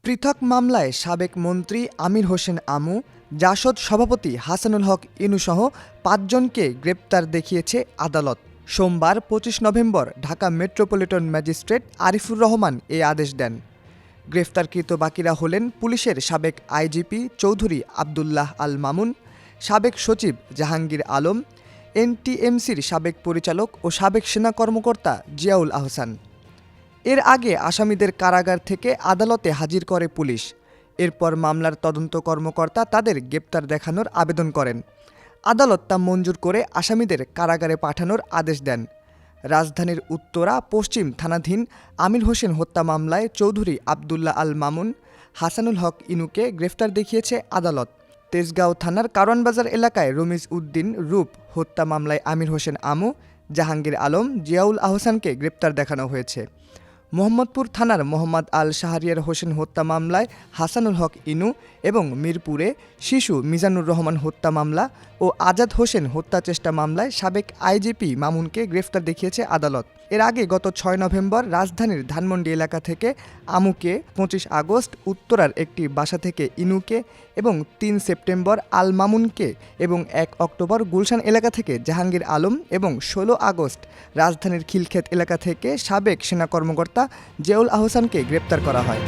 পৃথক মামলায় সাবেক মন্ত্রী আমির হোসেন আমু, জাসদ সভাপতি হাসানুল হক ইনুসহ ৫ জনকে গ্রেপ্তার দেখিয়েছে আদালত। সোমবার ২৫ নভেম্বর ঢাকা মেট্রোপলিটন ম্যাজিস্ট্রেট আরিফুর রহমান এ আদেশ দেন। গ্রেফতারকৃত বাকিরা হলেন পুলিশের সাবেক আইজিপি চৌধুরী আবদুল্লাহ আল মামুন, সাবেক সচিব জাহাঙ্গীর আলম, এনটিএমসির সাবেক পরিচালক ও সাবেক সেনা কর্মকর্তা জিয়াউল আহসান। এর আগে আসামিদের কারাগার থেকে আদালতে হাজির করে পুলিশ। এরপর মামলার তদন্ত কর্মকর্তা তাদের গ্রেপ্তার দেখানোর আবেদন করেন। আদালত তা মঞ্জুর করে আসামিদের কারাগারে পাঠানোর আদেশ দেন। রাজধানীর উত্তরা পশ্চিম থানাধীন আমির হোসেন হত্যা মামলায় চৌধুরী আবদুল্লাহ আল মামুন, হাসানুল হক ইনুকে গ্রেফতার দেখিয়েছে আদালত। তেজগাঁও থানার কারওয়ানবাজার এলাকায় রমিজ উদ্দিন রূপ হত্যা মামলায় আমির হোসেন আমু, জাহাঙ্গীর আলম, জিয়াউল আহসানকে গ্রেপ্তার দেখানো হয়েছে। মোহাম্মদপুর থানার মোহাম্মদ আল শাহরিয়ার হোসেন হত্যা মামলায় হাসানুল হক ইনু এবং মিরপুরে শিশু মিজানুর রহমান হত্যা মামলা ও আজাদ হোসেন হত্যা চেষ্টা মামলায় সাবেক আইজিপি মামুনকে গ্রেফতার দেখিয়েছে আদালত। এর আগে গত ৬ নভেম্বর রাজধানীর ধানমন্ডি এলাকা থেকে আমুকে, ২৫ আগস্ট উত্তরার একটি বাসা থেকে ইনুকে এবং ৩ সেপ্টেম্বর আল মামুনকে এবং ১ অক্টোবর গুলশান এলাকা থেকে জাহাঙ্গীর আলম এবং ১৬ আগস্ট রাজধানীর খিলক্ষেত এলাকা থেকে সাবেক সেনা কর্মকর্তা জিয়াউল আহসানকে গ্রেপ্তার করা হয়।